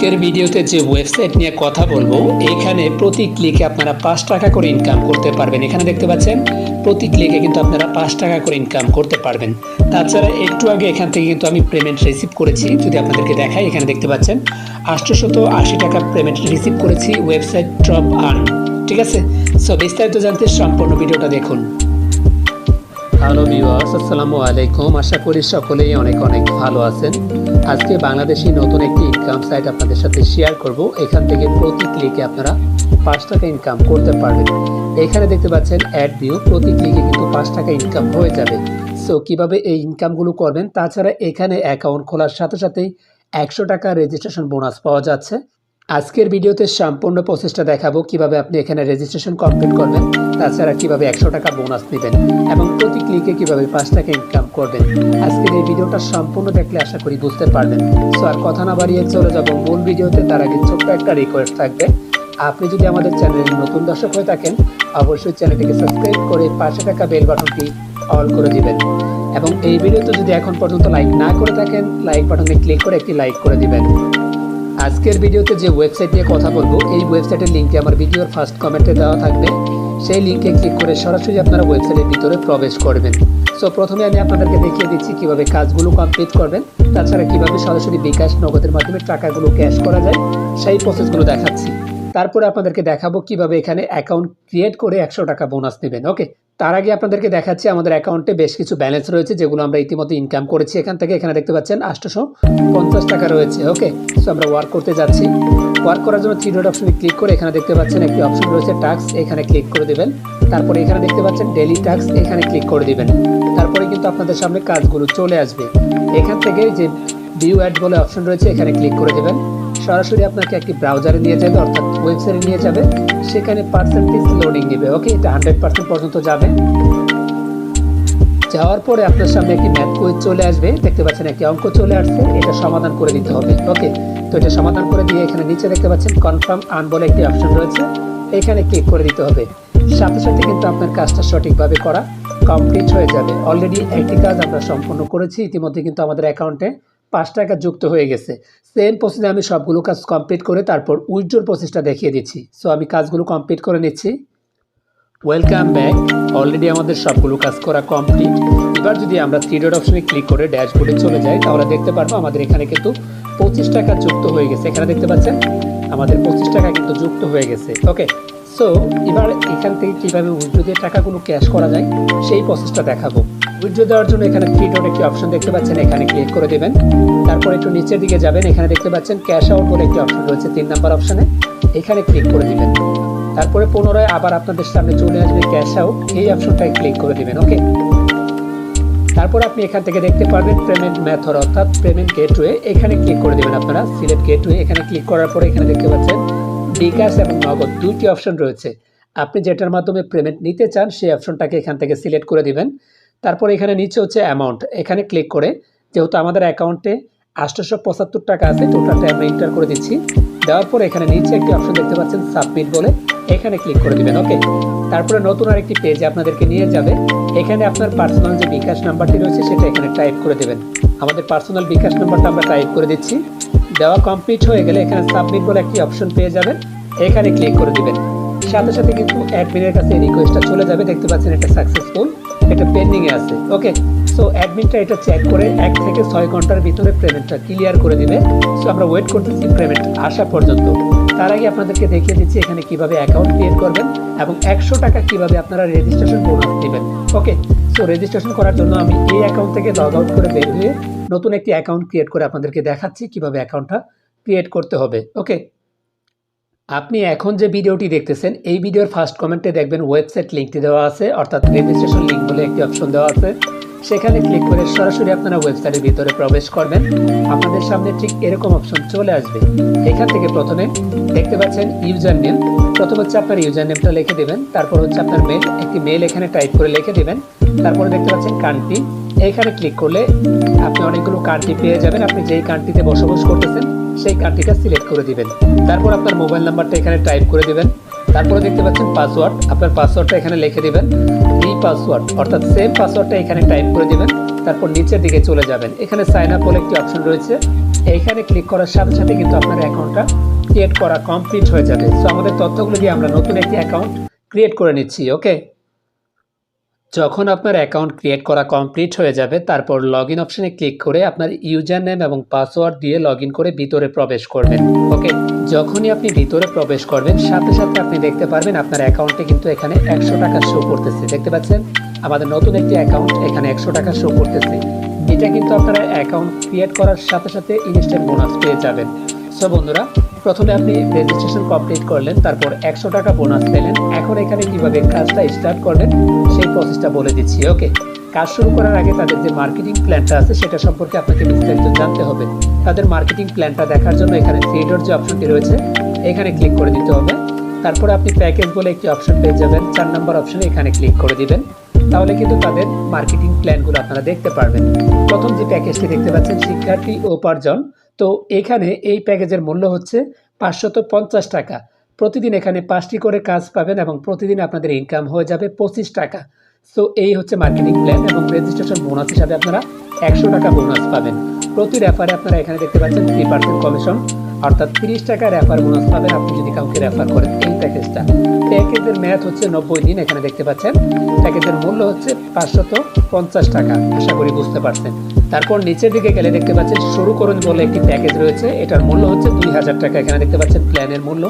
আজকের ভিডিওতে যে ওয়েবসাইট নিয়ে কথা বলবো, এখানে প্রতি ক্লিকে আপনারা 5 টাকা করে ইনকাম করতে পারবেন। এখানে দেখতে পাচ্ছেন প্রতি ক্লিকে কিন্তু আপনারা 5 টাকা করে ইনকাম করতে পারবেন। তাছাড়া একটু আগে এখান থেকে কিন্তু আমি পেমেন্ট রিসিভ করেছি, যদি আপনাদেরকে দেখাই। এখানে দেখতে পাচ্ছেন 880 টাকা পেমেন্ট রিসিভ করেছি ওয়েবসাইট ড্রপ আর্ন। ঠিক আছে, সো বিস্তারিত জানতে সম্পূর্ণ ভিডিওটা দেখুন। হ্যালো ভিউয়ার্স, আসসালামু আলাইকুম। আশা করি সকলেই অনেক ভালো আছেন। আজকে বাংলাদেশি নতুন একটি ইনকাম সাইট আপনাদের সাথে শেয়ার করব। এখান থেকে প্রতি ক্লিকে আপনারা 5 টাকা ইনকাম করতে পারবেন। এখানে দেখতে পাচ্ছেন অ্যাড ভিউ, প্রতি ক্লিকে কিন্তু 5 টাকা ইনকাম হয়ে যাবে। সো কিভাবে এই ইনকামগুলো করবেন, তাছাড়া এখানে অ্যাকাউন্ট খোলার সাথে সাথেই 100 টাকা রেজিস্ট্রেশন বোনাস পাওয়া যাচ্ছে। আজকের ভিডিওতে সম্পূর্ণ প্রসেসটা দেখাবো, কিভাবে আপনি এখানে রেজিস্ট্রেশন কমপ্লিট করবেন, তাছাড়া কিভাবে 100 টাকা বোনাস নেবেন এবং প্রতি ক্লিকে কিভাবে 5 টাকা ইনকাম করবেন। আজকের এই ভিডিওটা সম্পূর্ণ দেখলে আশা করি বুঝতে পারবেন। সো আর কথা না বাড়িয়ে চলে যাব মূল ভিডিওতে। তার আগে ছোট্ট একটা রিকোয়েস্ট থাকবে, আপনি যদি আমাদের চ্যানেলের নতুন দর্শক হয়ে থাকেন, অবশ্যই চ্যানেলটিকে সাবস্ক্রাইব করে পাশে থাকা বেল বাটনটি অল করে দিবেন এবং এই ভিডিওতে যদি এখন পর্যন্ত লাইক না করে থাকেন, লাইক বাটনে ক্লিক করে একটি লাইক করে দিবেন। আজকের ভিডিওতে যে ওয়েবসাইট নিয়ে কথা বলবো, এই ওয়েবসাইটের লিঙ্কটি আমার ভিডিওর ফার্স্ট কমেন্টে দেওয়া থাকবে। সেই লিঙ্কে ক্লিক করে সরাসরি আপনারা ওয়েবসাইটের ভিতরে প্রবেশ করবেন। সো প্রথমে আমি আপনাদেরকে দেখিয়ে দিচ্ছি কিভাবে কাজগুলো কমপ্লিট করবেন, তাছাড়া কিভাবে সরাসরি বিকাশ নগদের মাধ্যমে টাকাগুলো ক্যাশ করা যায় সেই প্রসেসগুলো দেখাচ্ছি। তারপরে আপনাদেরকে দেখাবো কিভাবে এখানে অ্যাকাউন্ট ক্রিয়েট করে 100 টাকা বোনাস নেবেন। ওকে, তার আগে আপনাদেরকে দেখাচ্ছি আমাদের অ্যাকাউন্টে বেশ কিছু ব্যালেন্স রয়েছে, যেগুলো আমরা ইতিমধ্যে ইনকাম করেছি এখান থেকে। এখানে দেখতে পাচ্ছেন 850 টাকা রয়েছে। ওকে, সো আমরা ওয়ার্ক করতে যাচ্ছি। ওয়ার্ক করার জন্য 3 ডট অপশনে ক্লিক করে এখানে দেখতে পাচ্ছেন একটি অপশন রয়েছে টাস্ক, এখানে ক্লিক করে দেবেন। তারপরে এখানে দেখতে পাচ্ছেন ডেইলি টাস্ক, এখানে ক্লিক করে দিবেন। তারপরে কিন্তু আপনাদের সামনে কাজগুলো চলে আসবে। এখান থেকে যে ভিউ অ্যাড বলে অপশন রয়েছে, এখানে ক্লিক করে দেবেন। সরাসরি আপনাকে একটি ব্রাউজারে নিয়ে যাবে, অর্থাৎ ওয়েবসাইটে নিয়ে যাবে। সেখানে পার্সেন্টেজ লোডিং নেবে। ওকে, এটা 100% পর্যন্ত যাবে। যাওয়ার পরে আপনার সামনে একটি ম্যাথ কুইজ চলে আসবে। দেখতে পাচ্ছেন একটি অঙ্ক চলে আসছে, এটা সমাধান করে দিতে হবে। ওকে, তো এটা সমাধান করে দিয়ে এখানে নিচে দেখতে পাচ্ছেন কনফার্ম আর্ন বলে একটি অপশন রয়েছে, এখানে ক্লিক করে দিতে হবে। সাথে সাথে কিন্তু আপনার কাজটা সঠিকভাবে করা কমপ্লিট হয়ে যাবে। অলরেডি একটি কাজ আমরা সম্পন্ন করেছি ইতিমধ্যে, কিন্তু আমাদের অ্যাকাউন্টে 5 টাকা যুক্ত হয়ে গেছে। সেম প্রসেসে আমি সবগুলো কাজ কমপ্লিট করে তারপর উইথড্রর প্রসেসটা দেখিয়ে দিচ্ছি। সো আমি কাজগুলো কমপ্লিট করে নিচ্ছি। Welcome back. অলরেডি আমাদের সবগুলো কাজ করা কমপ্লিট। এবার যদি আমরা 3 ডট অপশনে ক্লিক করে ড্যাশবোর্ডে চলে যাই, তাহলে দেখতে পারবো আমাদের এখানে কিন্তু 25 টাকা যুক্ত হয়ে গেছে। এখানে দেখতে পাচ্ছেন আমাদের 25 টাকা কিন্তু যুক্ত হয়ে গেছে। ওকে, সো এবার এখান থেকে কীভাবে উইথড্র দিয়ে টাকাগুলো ক্যাশ করা যায় সেই প্রসেসটা দেখাবো। উইথড্র দেওয়ার জন্য এখানে 3 ডট একটি অপশন দেখতে পাচ্ছেন, এখানে ক্লিক করে দেবেন। তারপর একটু নিচের দিকে যাবেন, এখানে দেখতে পাচ্ছেন ক্যাশ আউট বলে একটি অপশন রয়েছে 3 নাম্বার অপশনে, এখানে ক্লিক করে দিবেন। তারপরে পুনরায় আবার আপনাদের সামনে চলে আসবে ক্যাশ আউট, এই অপশনটায় ক্লিক করে দিবেন। ওকে, তারপর আপনি এখান থেকে দেখতে পারবেন পেমেন্ট মেথড অর্থাৎ পেমেন্ট গেটওয়ে, এখানে ক্লিক করে দেবেন আপনারা। সিলেক্ট গেটওয়ে, এখানে ক্লিক করার পরে এখানে দেখতে পাচ্ছেন বিকাশ এবং নগদ 2টি অপশন রয়েছে। আপনি যেটার মাধ্যমে পেমেন্ট নিতে চান সেই অপশনটাকে এখান থেকে সিলেক্ট করে দিবেন। তারপর এখানে নিচে হচ্ছে অ্যামাউন্ট, এখানে ক্লিক করে যেহেতু আমাদের অ্যাকাউন্টে 875 টাকা আছে, টোটালটা আমরা এন্টার করে দিচ্ছি। দেওয়ার পরে এখানে নিচে একটি অপশন দেখতে পাচ্ছেন সাবমিট বলে, এখানে ক্লিক করে দিবেন। ওকে, তারপরে নতুন আরেকটি পেজে আপনাদেরকে নিয়ে যাবে। এখানে আপনার পার্সোনাল যে বিকাশ নাম্বারটি রয়েছে সেটা এখানে টাইপ করে দেবেন। আমাদের পার্সোনাল বিকাশ নাম্বারটা আমরা টাইপ করে দিচ্ছি। দেওয়া কমপ্লিট হয়ে গেলে এখানে সাবমিট বলে একটি অপশন পেয়ে যাবেন, এখানে ক্লিক করে দিবেন। সাথে সাথে কিন্তু অ্যাডমিনের কাছে রিকোয়েস্টটা চলে যাবে। দেখতে পাচ্ছেন এটা সাকসেসফুল, এটা পেন্ডিংয়ে আছে। ওকে, সো অ্যাডমিনটা এটা চেক করে 1 থেকে 6 ঘন্টার ভিতরে পেমেন্টটা ক্লিয়ার করে দিবে। সো আমরা ওয়েট করতেছি পেমেন্ট আসা পর্যন্ত। তার আগে আপনাদেরকে দেখিয়ে দিচ্ছি এখানে কিভাবে অ্যাকাউন্ট ক্রিয়েট করবেন এবং 100 টাকা কিভাবে আপনারা রেজিস্ট্রেশন বোনাস নেবেন। ওকে, সো রেজিস্ট্রেশন করার জন্য আমি এই অ্যাকাউন্ট থেকে লগ আউট করে বের হয়ে নতুন একটি অ্যাকাউন্ট ক্রিয়েট করে আপনাদেরকে দেখাচ্ছি কিভাবে অ্যাকাউন্টটা ক্রিয়েট করতে হবে। ওকে, আপনি এখন যে ভিডিওটি দেখতেছেন এই ভিডিওর ফার্স্ট কমেন্টে দেখবেন ওয়েবসাইট লিঙ্কটি দেওয়া আছে, অর্থাৎ রেজিস্ট্রেশন লিঙ্ক বলে একটি অপশন দেওয়া আছে। সেখানে ক্লিক করে সরাসরি আপনারা ওয়েবসাইটের ভিতরে প্রবেশ করবেন। আপনাদের সামনে ঠিক এরকম অপশন চলে আসবে। এখান থেকে প্রথমে দেখতে পাচ্ছেন ইউজার নেম, প্রথম হচ্ছে আপনার ইউজার নেমটা লিখে দেবেন। তারপর হচ্ছে আপনার মেল, একটি মেল এখানে টাইপ করে লিখে দেবেন। তারপরে দেখতে পাচ্ছেন কান্ট্রি, এখানে ক্লিক করলে আপনি অনেকগুলো কান্ট্রি পেয়ে যাবেন। আপনি যেই কান্ট্রিতে বসবাস করতেছেন সেই কান্ট্রিটা সিলেক্ট করে দিবেন। তারপর আপনার মোবাইল নাম্বারটা এখানে টাইপ করে দিবেন। তারপরে দেখতে পাচ্ছেন পাসওয়ার্ড, আপনার পাসওয়ার্ডটা এখানে লিখে দিবেন। এই পাসওয়ার্ড অর্থাৎ সেম পাসওয়ার্ডটা এখানে টাইপ করে দিবেন। তারপর নিচের দিকে চলে যাবেন, এখানে সাইন আপ বলে একটি অপশন রয়েছে, এইখানে ক্লিক করার সাথে সাথে কিন্তু আপনার অ্যাকাউন্টটা ক্রিয়েট করা কমপ্লিট হয়ে যাবে। সো আমাদের তথ্যগুলো দিয়ে আমরা নতুন একটি অ্যাকাউন্ট ক্রিয়েট করে নিচ্ছি। ওকে, যখন আপনার অ্যাকাউন্ট ক্রিয়েট করা কমপ্লিট হয়ে যাবে তারপর লগ ইন অপশনে ক্লিক করে আপনার ইউজার নেম এবং পাসওয়ার্ড দিয়ে লগ ইন করে ভিতরে প্রবেশ করবেন। ওকে, যখনই আপনি ভিতরে প্রবেশ করবেন সাথে সাথে আপনি দেখতে পারবেন আপনার অ্যাকাউন্টে কিন্তু এখানে 100 টাকা শো করতেছে। দেখতে পাচ্ছেন আমাদের নতুন একটি অ্যাকাউন্ট এখানে 100 টাকা শো করতেছে। এটা কিন্তু আপনারা অ্যাকাউন্ট ক্রিয়েট করার সাথে সাথে ইনস্ট্যান্ট বোনাস পেয়ে যাবেন। সো বন্ধুরা, প্রথমে আপনি রেজিস্ট্রেশন কমপ্লিট করলেন, তারপর 100 টাকা বোনাস পেলেন। এখন এখানে কিভাবে কাজটা স্টার্ট করবেন সেই প্রসেসটা বলে দিচ্ছি। ওকে, কাজ শুরু করার আগে তাদের যে মার্কেটিং প্ল্যানটা আছে সেটা সম্পর্কে আপনাকে বিস্তারিত জানতে হবে। তাদের মার্কেটিং প্ল্যানটা দেখার জন্য এখানে থ্রি ডট যে অপশনটি রয়েছে এখানে ক্লিক করে দিতে হবে। তারপরে আপনি প্যাকেজ বলে একটি অপশন পেয়ে যাবেন, 4 নম্বর অপশনে এখানে ক্লিক করে দিবেন। তাহলে কিন্তু তাদের মার্কেটিং প্ল্যানগুলো আপনারা দেখতে পারবেন। প্রথম যে প্যাকেজটি দেখতে পাচ্ছেন শিক্ষার্থী উপার্জন, তো এখানে এই প্যাকেজের মূল্য হচ্ছে 550 টাকা। প্রতিদিন এখানে 5টি করে কাজ পাবেন এবং প্রতিদিন আপনাদের ইনকাম হয়ে যাবে 25 টাকা। সো এই হচ্ছে মার্কেটিং প্ল্যান এবং রেজিস্ট্রেশন বোনাস হিসাবে আপনারা 100 টাকা বোনাস পাবেন। প্রতি রেফারে আপনারা এখানে দেখতে পাচ্ছেন 3% কমিশন, অর্থাৎ 30 টাকা রেফার বোনাস পাবেন আপনি যদি কাউকে রেফার করেন। এই প্যাকেজটা, প্যাকেজের মেয়াদ হচ্ছে 90 দিন। এখানে দেখতে পাচ্ছেন প্যাকেজের মূল্য হচ্ছে 550 টাকা। আশা করি বুঝতে পারছেন। তারপর নিচের দিকে গেলে দেখতে পাচ্ছেন শুরু করুন বলে একটি প্যাকেজ রয়েছে, এটার মূল্য হচ্ছে 2000 টাকা। এখানে দেখতে পাচ্ছেন প্ল্যানের মূল্য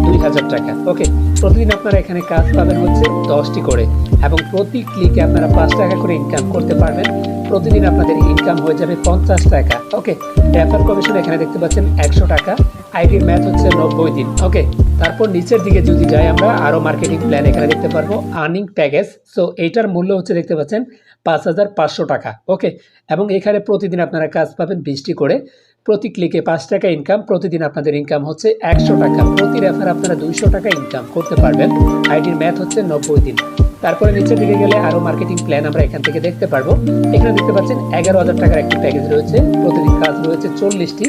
2000 টাকা। ওকে, প্রতিদিন আপনারা এখানে কাজ পাবেন হচ্ছে 10টি করে এবং প্রতি ক্লিকে আপনারা 5 টাকা করে ইনকাম করতে পারবেন। প্রতিদিন আপনাদের ইনকাম হয়ে যাবে 50 টাকা। ওকে, রেফার কমিশন এখানে দেখতে পাচ্ছেন 100 টাকা। আইডির ম্যাথ হচ্ছে 90 দিন। ওকে, তারপর নিচের দিকে যদি যাই আমরা আরও মার্কেটিং প্ল্যান এখানে দেখতে পারবো আর্নিং প্যাকেজ। সো এইটার মূল্য হচ্ছে দেখতে পাচ্ছেন 5500 টাকা। ওকে, এবং এখানে প্রতিদিন আপনারা কাজ পাবেন 20টি করে, প্রতি ক্লিকে 5 টাকা ইনকাম। প্রতিদিন আপনাদের ইনকাম হচ্ছে 100 টাকা। প্রতি রেফার আপনারা 200 টাকা ইনকাম করতে পারবেন। আইডির ম্যাথ হচ্ছে 90 দিন। তারপরে নিচের দিকে গেলে আরও মার্কেটিং প্ল্যান আমরা এখান থেকে দেখতে পারবো। এখানে দেখতে পাচ্ছেন 11,000 টাকার একটি প্যাকেজ রয়েছে, প্রতিদিন কাজ রয়েছে 40টি,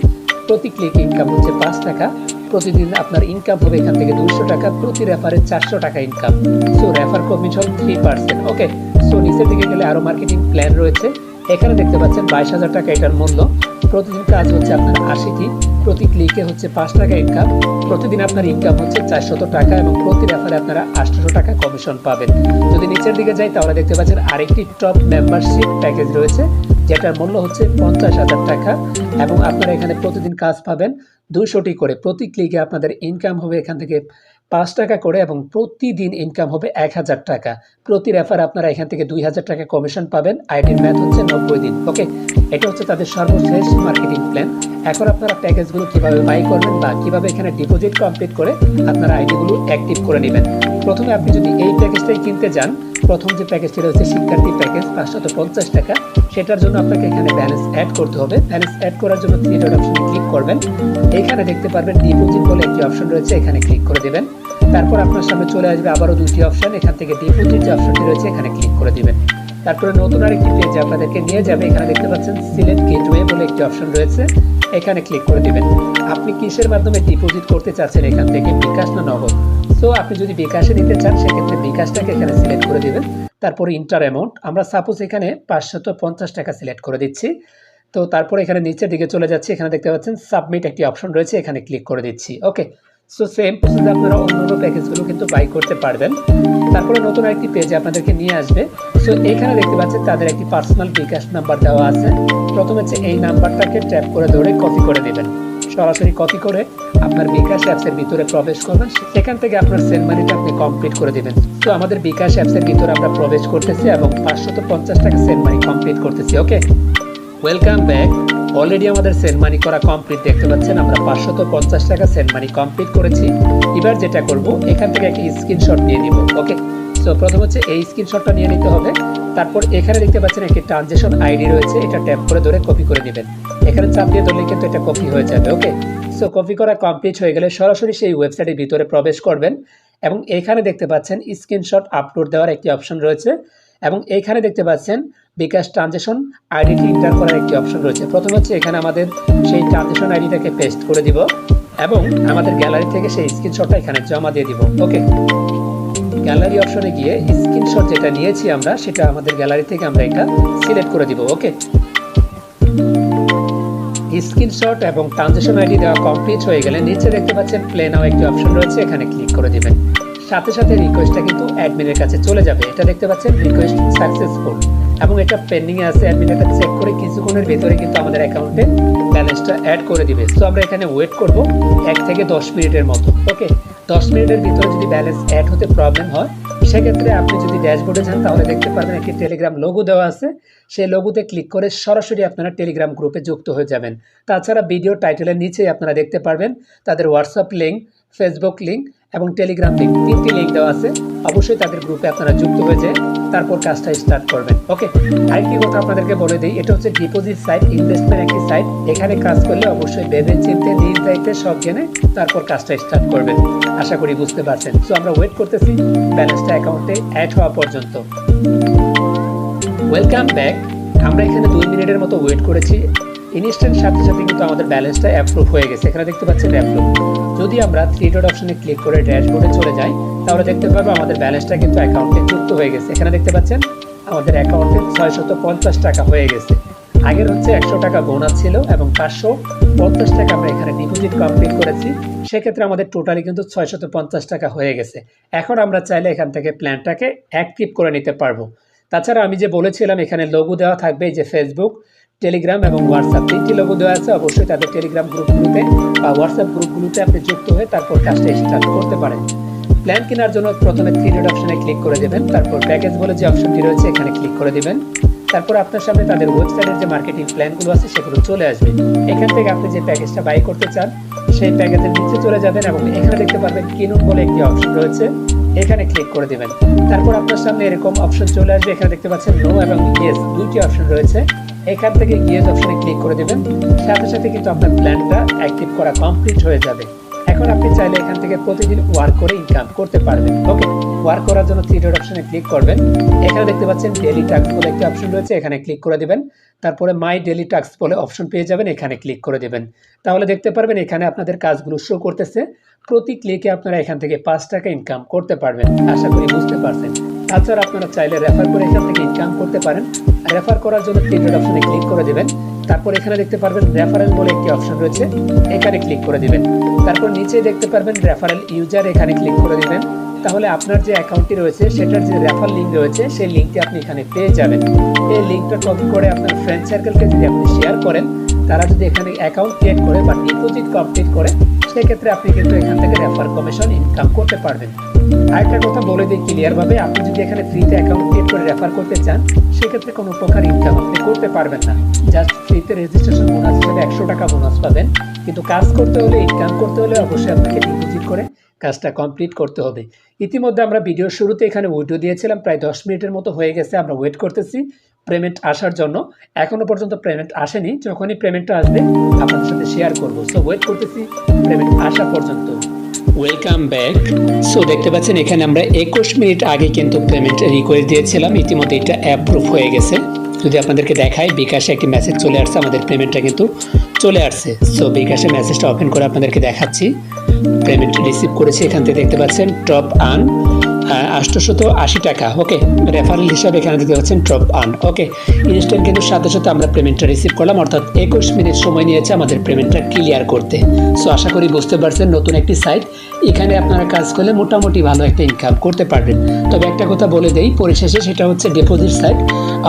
প্রতি ক্লিক ইনকাম হচ্ছে 5 টাকা। প্রতিদিন আপনার ইনকাম হবে এখান থেকে 200 টাকা, প্রতি রেফারে 400 টাকা ইনকাম। So refer commission 3%। ওকে, সো নিচের দিকে গেলে আরও মার্কেটিং প্ল্যান রয়েছে। এখানে দেখতে পাচ্ছেন 22,000 টাকা এটার মূল্য। প্রতিদিন কাজ হচ্ছে আপনার 80টি, প্রতি ক্লিকে হচ্ছে 5 টাকা ইনকাম। প্রতিদিন আপনার ইনকাম হচ্ছে 400 টাকা এবং প্রতি রেফারে আপনারা 800 টাকা কমিশন পাবেন। যদি নিচের দিকে যাই তাহলে দেখতে পাচ্ছেন আরেকটি টপ মেম্বারশিপ প্যাকেজ রয়েছে যেটার মূল্য হচ্ছে 50,000 টাকা এবং আপনারা এখানে প্রতিদিন কাজ পাবেন 200টি করে। প্রতি ক্লিকে আপনাদের ইনকাম হবে এখান থেকে 5 টাকা করে এবং প্রতিদিন ইনকাম হবে 1000 টাকা। প্রতি রেফার আপনারা এখান থেকে 2000 টাকা কমিশন পাবেন। আইডির ম্যাথ হচ্ছে 90 দিন। ওকে, এটা হচ্ছে তাদের সর্বশেষ মার্কেটিং প্ল্যান। এখন আপনারা প্যাকেজগুলো কিভাবে বাই করবেন বা কিভাবে এখানে ডিপোজিট কমপ্লিট করে আপনারা আইডিগুলো অ্যাক্টিভ করে নেবেন। প্রথমে আপনি যদি এই প্যাকেজটাই কিনতে যান, প্রথম যে প্যাকেজটি রয়েছে শিক্ষার্থী প্যাকেজ 550 টাকা, সেটার জন্য আপনাকে এখানে ব্যালেন্স অ্যাড করতে হবে। ব্যালেন্স অ্যাড করার জন্য থ্রি ডট অপশনে ক্লিক করবেন। এখানে দেখতে পারবেন ডিপোজিট বলে একটি অপশন রয়েছে, এখানে ক্লিক করে দেবেন। তারপর আপনার সামনে চলে আসবে আবারও দুটি অপশন, এখান থেকে ডিপোজিট যে অপশনটি রয়েছে এখানে ক্লিক করে দিবেন। তারপরে নতুন আরেকটি পেজে আপনাদেরকে নিয়ে যাবে, এখানে দেখতে পাচ্ছেন সিলেক্ট গেটওয়ে বলে একটি অপশন রয়েছে, এখানে ক্লিক করে দিবেন। আপনি কিসের মাধ্যমে ডিপোজিট করতে চাচ্ছেন এখান থেকে, বিকাশ না নগদ? সো আপনি যদি বিকাশে নিতে চান সেক্ষেত্রে বিকাশটাকে এখানে সিলেক্ট করে দিবেন। তারপরে ইন্টার অ্যামাউন্ট আমরা সাপোজ এখানে 550 টাকা সিলেক্ট করে দিচ্ছি। তো তারপরে এখানে নিচের দিকে চলে যাচ্ছি, এখানে দেখতে পাচ্ছেন সাবমিট একটি অপশন রয়েছে, এখানে ক্লিক করে দিচ্ছি। ওকে, সো সেম প্রসেসে আপনারা অন্যান্য প্যাকেজগুলো কিন্তু বাই করতে পারবেন। তারপরে নতুন আরেকটি পেজে আপনাদেরকে নিয়ে আসবে। সো এখানে দেখতে পাচ্ছেন তাদের একটি পার্সোনাল বিকাশ নাম্বার দেওয়া আছে। প্রথমে হচ্ছে এই নাম্বারটাকে ট্যাপ করে ধরে কপি করে দেবেন। সরাসরি কপি করে আপনার বিকাশ অ্যাপসের ভিতরে প্রবেশ করবেন, সেখান থেকে আপনার সেন্ড মানিটা আপনি কমপ্লিট করে দেবেন। তো আমাদের বিকাশ অ্যাপসের ভিতরে আমরা প্রবেশ করতেছি এবং 550 টাকা সেন্ড মানি কমপ্লিট করতেছি। ওকে, ওয়েলকাম ব্যাক। অলরেডি আমাদের সেন্ড মানি করা কমপ্লিট, দেখতে পাচ্ছেন আমরা 550 টাকা সেন্ড মানি কমপ্লিট করেছি। এবার যেটা করব এখান থেকে একটি স্ক্রিনশট নিয়ে নিব। ওকে, সো প্রথম হচ্ছে এই স্ক্রিনশটটা নিয়ে নিতে হবে। তারপর এখানে দেখতে পাচ্ছেন একটি ট্রানজ্যাকশন আইডি রয়েছে, এটা ট্যাপ করে ধরে কপি করে নেবেন। এখানে চাপ দিয়ে ধরলে কিন্তু এটা কপি হয়ে যাবে। ওকে, সো কপি করা কমপ্লিট হয়ে গেলে সরাসরি সেই ওয়েবসাইটের ভিতরে প্রবেশ করবেন এবং এখানে দেখতে পাচ্ছেন স্ক্রিনশট আপলোড দেওয়ার একটি অপশন রয়েছে এবং এইখানে দেখতে পাচ্ছেন বিকাশ ট্রানজ্যাকশন আইডিটি এন্টার করার একটি অপশন রয়েছে। প্রথম হচ্ছে এখানে আমাদের সেই ট্রানজ্যাকশন আইডিটাকে পেস্ট করে দিব এবং আমাদের গ্যালারি থেকে সেই স্ক্রিনশটটা এখানে জমা দিয়ে দিব। ওকে, গ্যালারি অপশনে গিয়ে স্ক্রিনশট যেটা নিয়েছি আমরা সেটা আমাদের গ্যালারি থেকে আমরা এটা সিলেক্ট করে দিব। ওকে, স্ক্রিনশট এবং ট্রানজাকশন আইডি দেওয়া কমপ্লিট হয়ে গেলে নিচে দেখতে পাচ্ছেন প্লে নাও একটি অপশন রয়েছে, এখানে ক্লিক করে দিবেন। সাথে সাথে রিকোয়েস্টটা কিন্তু অ্যাডমিনের কাছে চলে যাবে। এটা দেখতে পাচ্ছেন রিকোয়েস্ট সাকসেসফুল এবং এটা পেন্ডিং এ আছে। অ্যাডমিন এটা চেক করে কিছুক্ষণের ভিতরে কিন্তু আমাদের অ্যাকাউন্টে ব্যালেন্সটা অ্যাড করে দিবে। সো আমরা এখানে ওয়েট করব 1 থেকে 10 মিনিটের মতো। ওকে, 10 মিনিটের ভিতরে যদি ব্যালেন্স অ্যাড হতে প্রবলেম হয় সেক্ষেত্রে আপনি যদি ড্যাশবোর্ডে যান তাহলে দেখতে পারবেন একটি টেলিগ্রাম লোগো দেওয়া আছে। সেই লোগোতে ক্লিক করে সরাসরি আপনারা টেলিগ্রাম গ্রুপে যুক্ত হয়ে যাবেন। তাছাড়া ভিডিও টাইটেলের নিচেই আপনারা দেখতে পারবেন তাদের হোয়াটসঅ্যাপ লিঙ্ক, ফেসবুক লিঙ্ক এবং টেলিগ্রাম লিঙ্ক, 3টি লিঙ্ক দেওয়া আছে। অবশ্যই তাদের গ্রুপে আপনারা যুক্ত হয়ে যায় তারপর কাজটা স্টার্ট করবেন। ওকে, আরেকটি কথা আপনাদেরকে বলে দিই, এটা হচ্ছে ডিপোজিট সাইট, ইনভেস্টমেন্ট একটি সাইট। এখানে কাজ করলে অবশ্যই ভেবে চিন্তে নিজ দায়িত্বে সব জেনে তারপর কাজটা স্টার্ট করবেন। আশা করি বুঝতে পারছেন। সো আমরা ওয়েট করতেছি ব্যালেন্সটা অ্যাকাউন্টে অ্যাড হওয়া পর্যন্ত। Welcome back. আমরা এখানে 2 মিনিটের মতো ওয়েট করেছি। ইনস্ট্যান্ট সাথে সাথে কিন্তু আমাদের ব্যালেন্সটা অ্যাপ্রুভ হয়ে গেছে। এখানে দেখতে পাচ্ছেন অ্যাপ্রুভ। যদি আমরা 3 ডট অপশনে ক্লিক করে ড্যাশবোর্ডে চলে যাই তাহলে দেখতে পাবো আমাদের ব্যালেন্সটা কিন্তু অ্যাকাউন্টে যুক্ত হয়ে গেছে। এখানে দেখতে পাচ্ছেন আমাদের অ্যাকাউন্টে 650 টাকা হয়ে গেছে। আগের হচ্ছে 100 টাকা বোনাস ছিল এবং 550 টাকা আমরা এখানে ডিপোজিট কমপ্লিট করেছি। সেক্ষেত্রে আমাদের টোটালি কিন্তু 650 টাকা হয়ে গেছে। এখন আমরা চাইলে এখান থেকে প্ল্যানটাকে অ্যাক্টিভ করে নিতে পারবো। তাছাড়া আমি যে বলেছিলাম এখানে লোগো দেওয়া থাকবে, যে ফেসবুক, টেলিগ্রাম এবং হোয়াটসঅ্যাপ 3টি লোগো দেওয়া আছে। অবশ্যই তাদের টেলিগ্রাম গ্রুপগুলোতে বা হোয়াটসঅ্যাপ গ্রুপগুলোতে আপনি যুক্ত হয়ে তারপর কাজটা স্টার্ট করতে পারেন। প্ল্যান কেনার জন্য প্রথমে 3 ডট অপশনে ক্লিক করে দেবেন, তারপর প্যাকেজ বলে যে অপশনটি রয়েছে এখানে ক্লিক করে দিবেন। তারপর আপনার সামনে তাদের ওয়েবসাইটের যে মার্কেটিং প্ল্যানগুলো আছে সেগুলো চলে আসবে। এখান থেকে আপনি যে প্যাকেজটা বাই করতে চান সেই প্যাকেজের নিচে চলে যাবেন এবং এখানে দেখতে পারবেন কিনুন বলে একটি অপশন রয়েছে, এখানে ক্লিক করে দিবেন। তারপর আপনার সামনে এরকম অপশন চলে আসবে। এখানে দেখতে পাচ্ছেন নো এবং ইয়েস 2টি অপশন রয়েছে। এখান থেকে ইয়েস অপশনে ক্লিক করে দিবেন। সাথে সাথে কিন্তু আপনার প্ল্যানটা অ্যাক্টিভ করা কমপ্লিট হয়ে যাবে। এখন আপনি চাইলে এখান থেকে প্রতিদিন ওয়ার্ক করে ইনকাম করতে পারবেন। ওকে, ওয়ার্ক করার জন্য 3 ডট অপশনে ক্লিক করবেন। এখানে দেখতে পাচ্ছেন ডেইলি টাস্ক বলে একটি অপশন রয়েছে, এখানে ক্লিক করে দিবেন। তারপরে মাই ডেইলি টাস্ক বলে অপশন পেয়ে যাবেন, এখানে ক্লিক করে দিবেন। তাহলে দেখতে পারবেন এখানে আপনাদের কাজগুলো শো করতেছে। প্রতি ক্লিকে আপনারা এখান থেকে 5 টাকা ইনকাম করতে পারবেন। আশা করি বুঝতে পারছেন। তাছাড়া আপনারা চাইলে রেফার করে এখান থেকে ইনকাম করতে পারেন। রেফার করার জন্য 3 ডট অপশনে ক্লিক করে দিবেন। তারপর এখানে দেখতে পারবেন রেফারেল বলে একটি অপশন রয়েছে, এখানে ক্লিক করে দিবেন। তারপর নিচে দেখতে পারবেন রেফারেল ইউজার, এখানে ক্লিক করে দিবেন। তাহলে আপনার যে অ্যাকাউন্টটি রয়েছে সেটার যে রেফার লিঙ্ক রয়েছে সেই লিঙ্কটি আপনি এখানে পেয়ে যাবেন। এই লিঙ্কটা কপি করে আপনার ফ্রেন্ড সার্কেলকে যদি আপনি শেয়ার করেন, তারা যদি এখানে অ্যাকাউন্ট ক্রিয়েট করে বা ডিপোজিট কমপ্লিট করে সেক্ষেত্রে আপনি কিন্তু এখান থেকে রেফার কমিশন ইনকাম করতে পারবেন। আরেকটা কথা বলে দিই ক্লিয়ারভাবে, আপনি যদি এখানে ফ্রিতে অ্যাকাউন্ট ক্রিয়েট করে রেফার করতে চান সেক্ষেত্রে কোনো প্রকার ইনকাম আপনি করতে পারবেন না। জাস্ট ফ্রিতে রেজিস্ট্রেশন বোনাস হিসেবে 100 টাকা বোনাস পাবেন। কিন্তু কাজ করতে হলে, ইনকাম করতে হলে অবশ্যই আপনাকে ডিপোজিট করে কাজটা কমপ্লিট করতে হবে। ইতিমধ্যে আমরা ভিডিওর শুরুতে এখানে ভিডিও দিয়েছিলাম, প্রায় 10 মিনিটের মতো হয়ে গেছে। আমরা ওয়েট করতেছি পেমেন্ট আসার জন্য। এখনো পর্যন্ত পেমেন্ট আসেনি। যখনই পেমেন্টটা আসবে আপনাদের সাথে শেয়ার করব। সো ওয়েট করতেছি পেমেন্ট আসা পর্যন্ত। Welcome back. সো দেখতে পাচ্ছেন এখানে আমরা 21 মিনিট আগে কিন্তু পেমেন্ট রিকোয়েস্ট দিয়েছিলাম, ইতিমধ্যে এটা অ্যাপ্রুভ হয়ে গেছে। যদি আপনাদেরকে দেখাই বিকাশে একটি মেসেজ চলে আসছে, আমাদের পেমেন্টটা কিন্তু চলে আসছে। সো বিকাশে মেসেজটা ওপেন করে আপনাদেরকে দেখাচ্ছি। পেমেন্ট রিসিভ করেছি, এখান থেকে দেখতে পাচ্ছেন টপ আন 880 টাকা। ওকে, রেফারেল হিসাবে এখানে দেখতে পাচ্ছেন টপ আন। ওকে, ইনস্ট্যান্ট কিন্তু সাথে সাথে আমরা পেমেন্টটা রিসিভ করলাম, অর্থাৎ 21 মিনিট সময় নিয়েছে আমাদের পেমেন্টটা ক্লিয়ার করতে। সো আশা করি বুঝতে পারছেন নতুন একটি সাইট, এখানে আপনারা কাজ করলে মোটামুটি ভালো একটা ইনকাম করতে পারবেন। তবে একটা কথা বলে দেই পরিশেষে, সেটা হচ্ছে ডিপোজিট সাইট।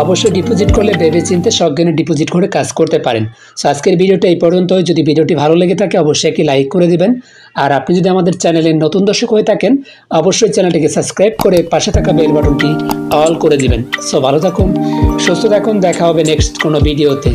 অবশ্যই ডিপোজিট করলে ভেবে চিন্তে সজ্ঞানে ডিপোজিট করে কাজ করতে পারেন। সো আজকের ভিডিওটা এই পর্যন্তই। যদি ভিডিওটি ভালো লেগে থাকে অবশ্যই একটি লাইক করে দিবেন। আর আপনি যদি আমাদের চ্যানেলের নতুন দর্শক হয়ে থাকেন অবশ্যই চ্যানেলটিকে সাবস্ক্রাইব করে পাশে থাকা বেল বাটনটি অল করে দিবেন। সো ভালো থাকুন, সুস্থ থাকুন, দেখা হবে নেক্সট কোনো ভিডিওতে।